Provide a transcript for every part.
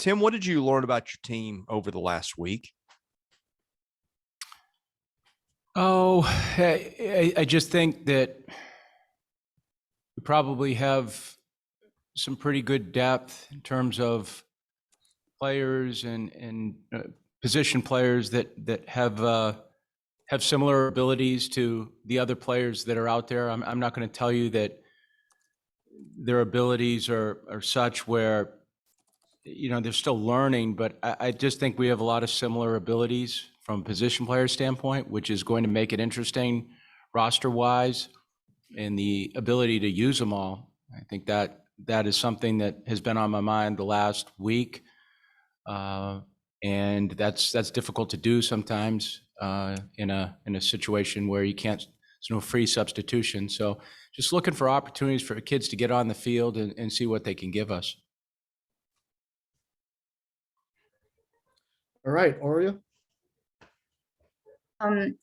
Tim, what did you learn about your team over the last week? Oh, I just think that we probably have some pretty good depth in terms of players and position players that have similar abilities to the other players that are out there. I'm not going to tell you that their abilities are such where they're still learning, but I just think we have a lot of similar abilities from a position player standpoint, which is going to make it interesting roster-wise, and the ability to use them all. I think that is something that has been on my mind the last week, and that's difficult to do sometimes in a situation where you can't. There's no free substitution. So just looking for opportunities for kids to get on the field and see what they can give us. All right, Aurea.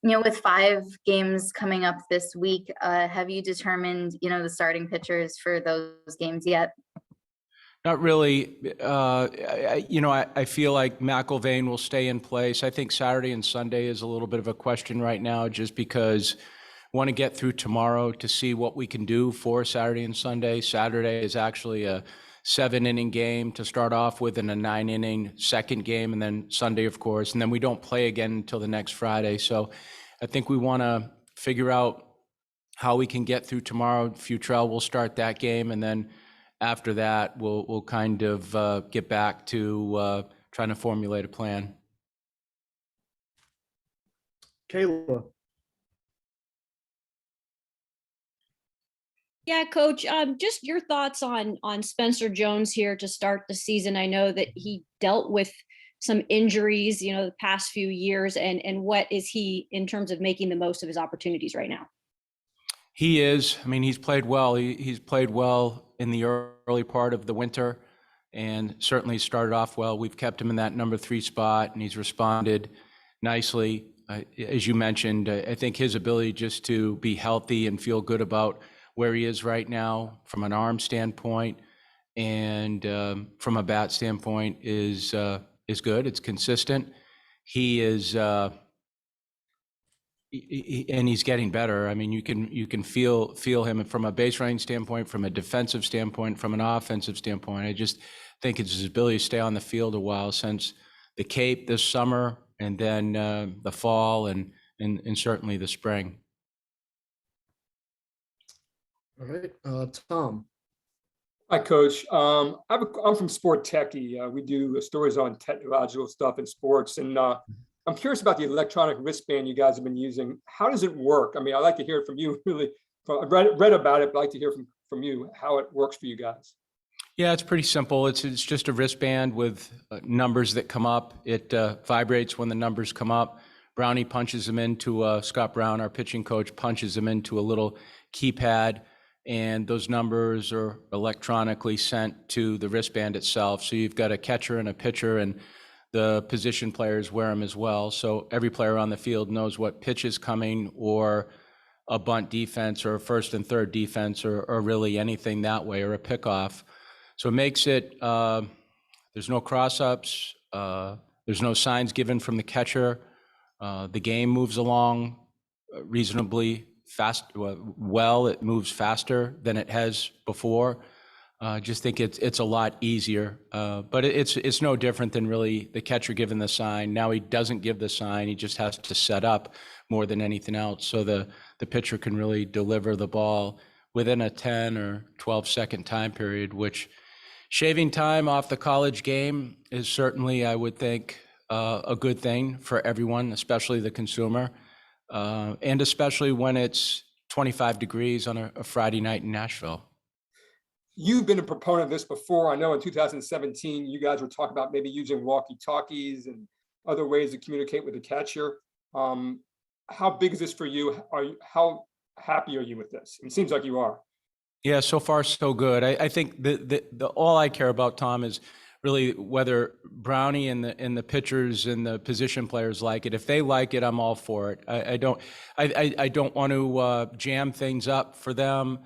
With 5 games coming up this week, have you determined, the starting pitchers for those games yet? Not really. I feel like McIlvain will stay in place. I think Saturday and Sunday is a little bit of a question right now, just because I want to get through tomorrow to see what we can do for Saturday and Sunday. Saturday is actually a 7-inning game to start off with, and a 9-inning second game, and then Sunday, of course, and then we don't play again until the next Friday. So I think we want to figure out how we can get through tomorrow. Futrell will start that game, and then after that, we'll kind of get back to trying to formulate a plan. Kayla. Yeah, Coach, just your thoughts on Spencer Jones here to start the season. I know that he dealt with some injuries, the past few years, and what is he in terms of making the most of his opportunities right now? He is. I mean, he's played well. He's played well in the early part of the winter, and certainly started off well. We've kept him in that number 3 spot, and he's responded nicely. As you mentioned, I think his ability just to be healthy and feel good about where he is right now from an arm standpoint and from a bat standpoint is good. It's consistent. He is, and he's getting better. I mean, you can feel him from a base running standpoint, from a defensive standpoint, from an offensive standpoint. I just think it's his ability to stay on the field a while since the Cape this summer, and then the fall, and certainly the spring. All right, Tom. Hi, Coach. I'm from Sport Techie. We do stories on technological stuff in sports, and I'm curious about the electronic wristband you guys have been using. How does it work? I mean, I'd like to hear from you. Really, I've read about it, but I'd like to hear from you how it works for you guys. Yeah, it's pretty simple. It's just a wristband with numbers that come up. It vibrates when the numbers come up. Brownie punches them into Scott Brown, our pitching coach, punches them into a little keypad, and those numbers are electronically sent to the wristband itself. So you've got a catcher and a pitcher, and the position players wear them as well. So every player on the field knows what pitch is coming, or a bunt defense, or a first and third defense, or really anything that way, or a pickoff. So it makes it, there's no cross-ups, there's no signs given from the catcher. The game moves along reasonably fast. Well, it moves faster than it has before. Just think it's a lot easier, but it's no different than really the catcher giving the sign. Now he doesn't give the sign; he just has to set up more than anything else. So the pitcher can really deliver the ball within a 10 or 12-second time period, which shaving time off the college game is certainly, I would think, a good thing for everyone, especially the consumer. And especially when it's 25 degrees on a Friday night in Nashville. You've been a proponent of this before. I know in 2017, you guys were talking about maybe using walkie-talkies and other ways to communicate with the catcher. How big is this for you? How happy are you with this? It seems like you are. Yeah, so far so good. I think the all I care about, Tom, is really whether Brownie and the pitchers and the position players like it. If they like it, I'm all for it. I don't want to jam things up for them.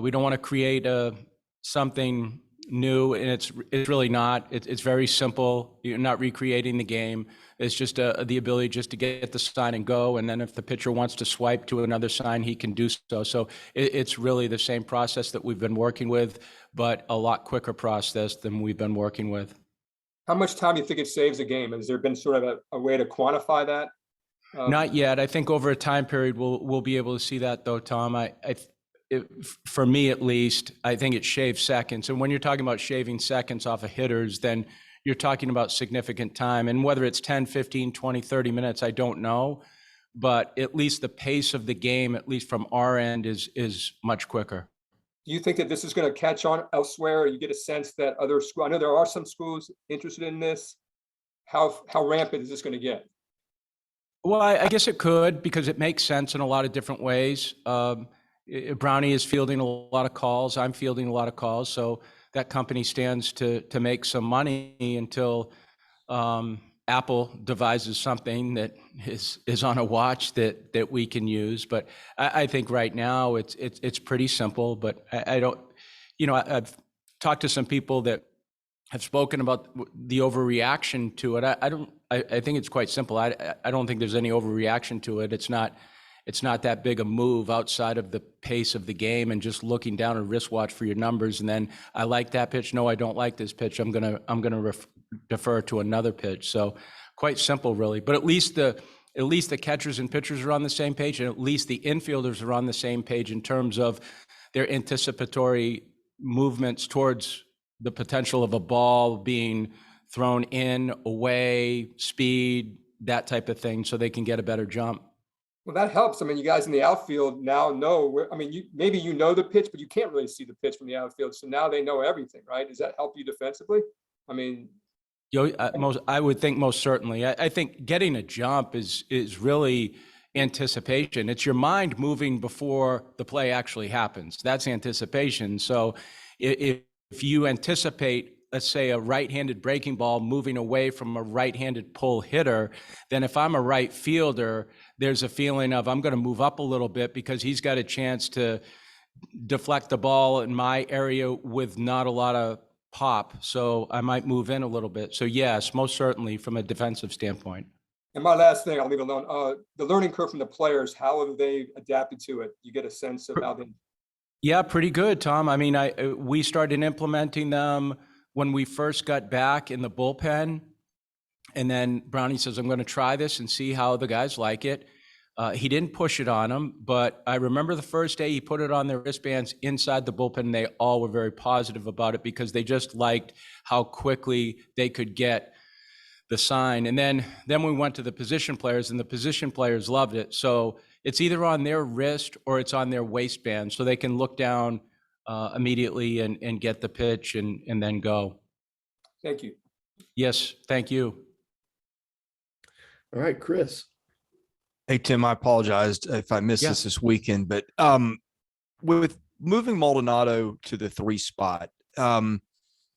We don't want to create something new, and it's really not. It's very simple. You're not recreating the game. It's just the ability just to get the sign and go. And then if the pitcher wants to swipe to another sign, he can do so. So it's really the same process that we've been working with, but a lot quicker process than we've been working with. How much time do you think it saves a game? Has there been sort of a way to quantify that? Not yet. I think over a time period, we'll be able to see that, though, Tom. For me at least, I think it shaves seconds. And when you're talking about shaving seconds off of hitters, then you're talking about significant time. And whether it's 10, 15, 20, 30 minutes, I don't know. But at least the pace of the game, at least from our end, is much quicker. Do you think that this is going to catch on elsewhere? Or you get a sense that other schools, I know there are some schools interested in this. How rampant is this going to get? Well, I guess it could, because it makes sense in a lot of different ways. Brownie is fielding a lot of calls. I'm fielding a lot of calls. So that company stands to make some money until Apple devises something that is on a watch that we can use. But I think right now it's pretty simple. But I don't, I've talked to some people that have spoken about the overreaction to it. I think it's quite simple. I don't think there's any overreaction to it. It's not that big a move outside of the pace of the game and just looking down a wristwatch for your numbers. And then I like that pitch. No, I don't like this pitch. I'm gonna defer to another pitch. So quite simple, really. But at least the catchers and pitchers are on the same page, and at least the infielders are on the same page in terms of their anticipatory movements towards the potential of a ball being thrown in, away, speed, that type of thing, so they can get a better jump. Well, that helps. I mean, you guys in the outfield now know where, I mean, maybe you know the pitch, but you can't really see the pitch from the outfield. So now they know everything, right? Does that help you defensively? I mean, I would think most certainly. I think getting a jump is really anticipation. It's your mind moving before the play actually happens. That's anticipation. So if you anticipate, let's say, a right-handed breaking ball moving away from a right-handed pull hitter, then if I'm a right fielder, there's a feeling of I'm going to move up a little bit because he's got a chance to deflect the ball in my area with not a lot of pop. So I might move in a little bit. So yes, most certainly from a defensive standpoint. and my last thing, I'll leave it alone. The learning curve from the players, how have they adapted to it? You get a sense of how they. Yeah, pretty good, Tom. I mean, we started implementing them when we first got back in the bullpen. And then Brownie says, I'm going to try this and see how the guys like it. He didn't push it on them, but I remember the first day he put it on their wristbands inside the bullpen. And they all were very positive about it because they just liked how quickly they could get the sign. And then we went to the position players, and the position players loved it. So it's either on their wrist or it's on their waistband, so they can look down immediately and get the pitch and then go. Thank you. Yes, thank you. All right, Chris. Hey, Tim, I apologized if I missed Yeah. this weekend, but with moving Maldonado to the 3 spot,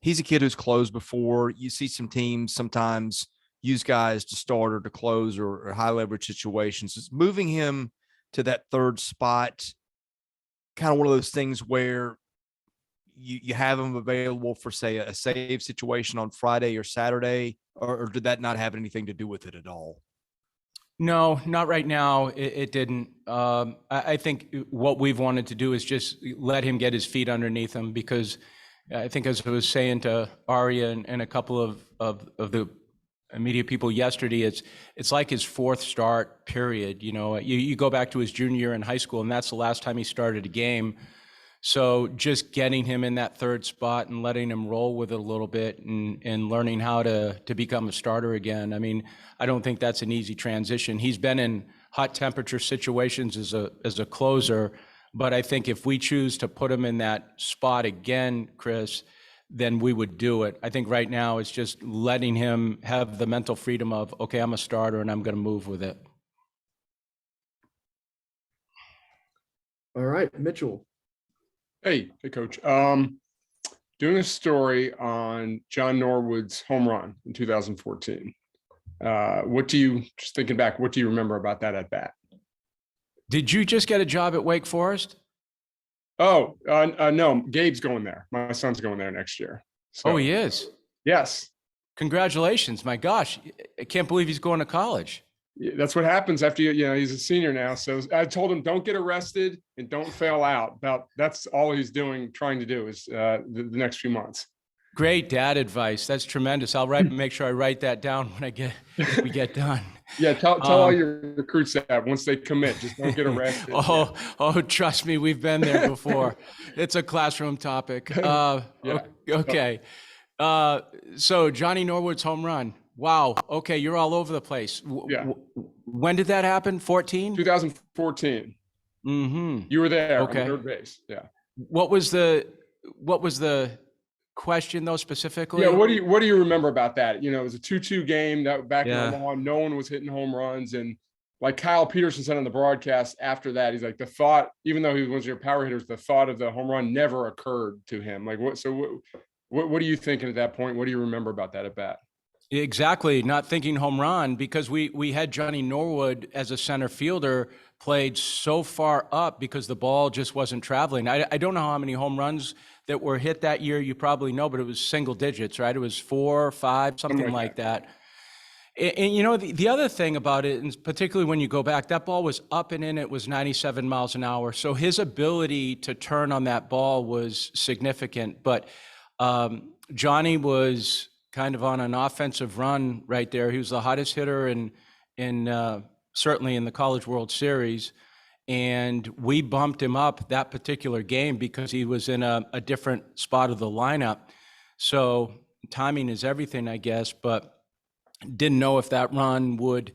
he's a kid who's closed before. You see some teams sometimes use guys to start or to close or high leverage situations. Is moving him to that 3rd spot kind of one of those things where you have him available for, say, a save situation on Friday or Saturday, or did that not have anything to do with it at all? No, not right now. It didn't. I think what we've wanted to do is just let him get his feet underneath him, because I think, as I was saying to Arya and a couple of the media people yesterday, it's like his 4th start period. You go back to his junior year in high school, and that's the last time he started a game. So just getting him in that 3rd spot and letting him roll with it a little bit and learning how to become a starter again. I mean, I don't think that's an easy transition. He's been in hot temperature situations as a closer, but I think if we choose to put him in that spot again, Chris, then we would do it. I think right now it's just letting him have the mental freedom of, okay, I'm a starter and I'm going to move with it. All right, Mitchell. Hey, Coach. Doing a story on John Norwood's home run in 2014. Just thinking back, what do you remember about that at bat? Did you just get a job at Wake Forest? Oh, no, Gabe's going there. My son's going there next year. So, Oh, he is. yes. Congratulations. My gosh. I can't believe he's going to college. Yeah, that's what happens after he's a senior now. So I told him, don't get arrested and don't fail out. That's all he's doing, trying to do is the next few months. Great dad advice. That's tremendous. I'll make sure I write that down when we get done. Yeah, tell all your recruits that once they commit, just don't get arrested. Oh, trust me, we've been there before. It's a classroom topic. Okay. So Johnny Norwood's home run. Wow. Okay, you're all over the place. Yeah. When did that happen? 14? 2014. Mm-hmm. You were there Okay. on third base. Yeah. What was the question though specifically? Yeah. What do you remember about that? It was a 2-2 game that back Yeah. in Omaha, no one was hitting home runs. And like Kyle Peterson said on the broadcast after that, he's like, the thought, even though he was one of your power hitters, the thought of the home run never occurred to him. Like what are you thinking at that point? What do you remember about that at bat? Exactly. Not thinking home run because we had Johnny Norwood as a center fielder played so far up because the ball just wasn't traveling. I don't know how many home runs that were hit that year. You probably know, but it was single digits, right? It was 4 or 5, something like that. And the other thing about it, and particularly when you go back, that ball was up and in, it was 97 miles an hour. So his ability to turn on that ball was significant. But Johnny was kind of on an offensive run right there. He was the hottest hitter in certainly in the College World Series. And we bumped him up that particular game because he was in a different spot of the lineup. So timing is everything, I guess, but didn't know if that run would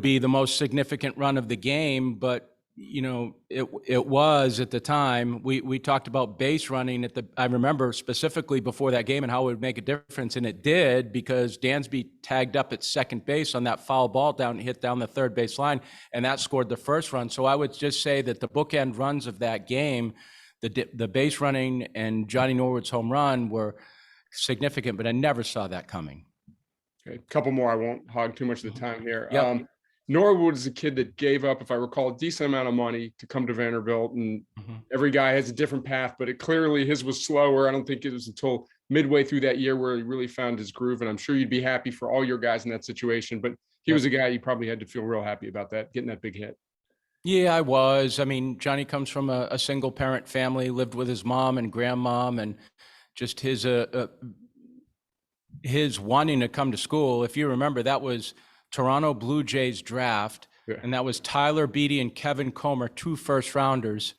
be the most significant run of the game, but it was at the time. We talked about base running I remember specifically before that game and how it would make a difference, and it did because Dansby tagged up at second base on that foul ball hit down the third base line, and that scored the first run. So I would just say that the bookend runs of that game, the base running and Johnny Norwood's home run were significant, but I never saw that coming. Okay, a couple more. I won't hog too much of the time here. Yep. Norwood is a kid that gave up, if I recall, a decent amount of money to come to Vanderbilt, and every guy has a different path, but his was slower. I don't think it was until midway through that year where he really found his groove, and I'm sure you'd be happy for all your guys in that situation, but he was a guy you probably had to feel real happy about getting that big hit. Yeah, I was. I mean, Johnny comes from a single parent family, lived with his mom and grandmom, and just his wanting to come to school. If you remember, that was Toronto Blue Jays draft, and that was Tyler Beatty and Kevin Comer, 2 first-rounders.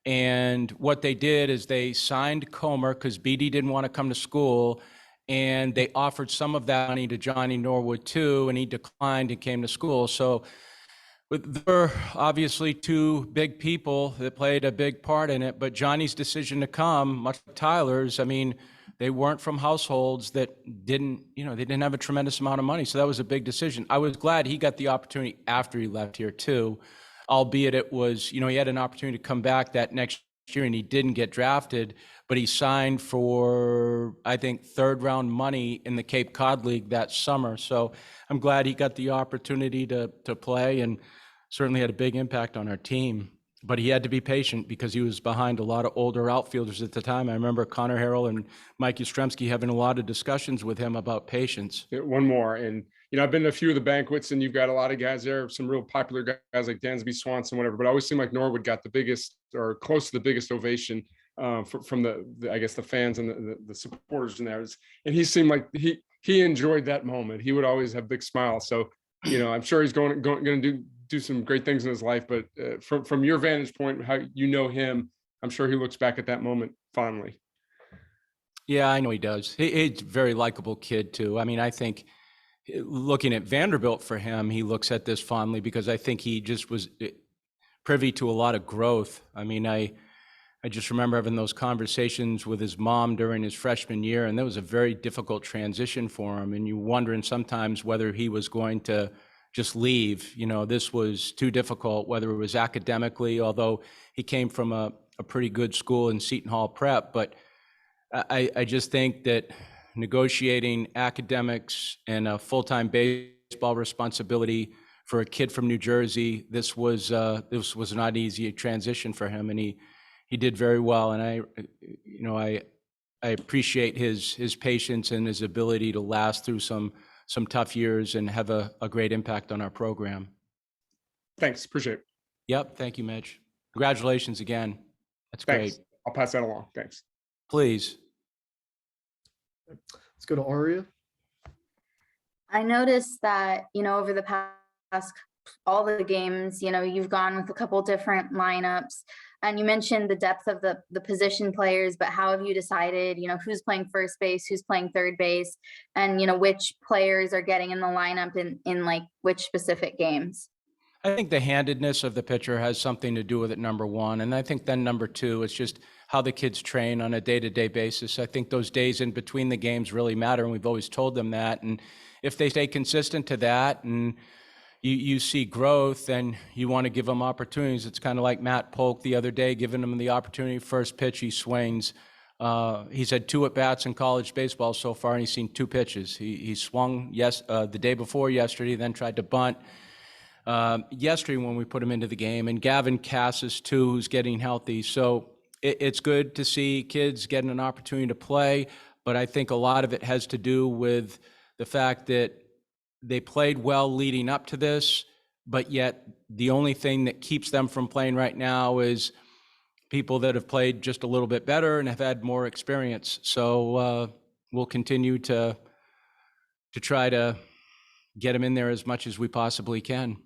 And what they did is they signed Comer because Beatty didn't want to come to school, and they offered some of that money to Johnny Norwood too, and he declined and came to school. So there were obviously 2 big people that played a big part in it, but Johnny's decision to come, much like Tyler's, I mean, they weren't from households that they didn't have a tremendous amount of money. So that was a big decision. I was glad he got the opportunity after he left here too, albeit it was, he had an opportunity to come back that next year and he didn't get drafted, but he signed for, I think, 3rd round money in the Cape Cod League that summer. So I'm glad he got the opportunity to play and certainly had a big impact on our team. But he had to be patient because he was behind a lot of older outfielders at the time. I remember Connor Harrell and Mike Yastrzemski having a lot of discussions with him about patience. One more. And, I've been to a few of the banquets and you've got a lot of guys there, some real popular guys like Dansby Swanson, whatever, but I always seem like Norwood got the biggest or close to the biggest ovation from the fans and the supporters in there. And he seemed like he enjoyed that moment. He would always have big smiles. So, I'm sure he's going to do some great things in his life, but from your vantage point, how him, I'm sure he looks back at that moment fondly. Yeah, I know he does. He's a very likable kid too. I mean, I think looking at Vanderbilt for him, he looks at this fondly because I think he just was privy to a lot of growth. I mean, I just remember having those conversations with his mom during his freshman year, and that was a very difficult transition for him. And you wondering sometimes whether he was going to just leave. This was too difficult, whether it was academically, although he came from a pretty good school in Seton Hall Prep. But I just think that negotiating academics and a full-time baseball responsibility for a kid from New Jersey, this was not easy transition for him, and he did very well. And I appreciate his patience and his ability to last through some tough years and have a great impact on our program. Thanks. Appreciate it. Yep. Thank you, Mitch. Congratulations again. That's Thanks. great. I'll pass that along. Thanks. Please. Let's go to Aria. I noticed that, over the past, all the games, you've gone with a couple different lineups, and you mentioned the depth of the position players, but how have you decided, who's playing first base, who's playing third base, and, which players are getting in the lineup in like which specific games? I think the handedness of the pitcher has something to do with it, number one. And I think then number two, it's just how the kids train on a day-to-day basis. I think those days in between the games really matter, and we've always told them that. And if they stay consistent to that and you see growth, and you want to give them opportunities. It's kind of like Matt Polk the other day, giving him the opportunity. First pitch, he swings. He's had 2 at-bats in college baseball so far, and he's seen 2 pitches. He swung the day before yesterday, then tried to bunt yesterday when we put him into the game. And Gavin Cassis, too, who's getting healthy. So it's good to see kids getting an opportunity to play, but I think a lot of it has to do with the fact that they played well leading up to this, but yet the only thing that keeps them from playing right now is people that have played just a little bit better and have had more experience. So we'll continue to try to get them in there as much as we possibly can.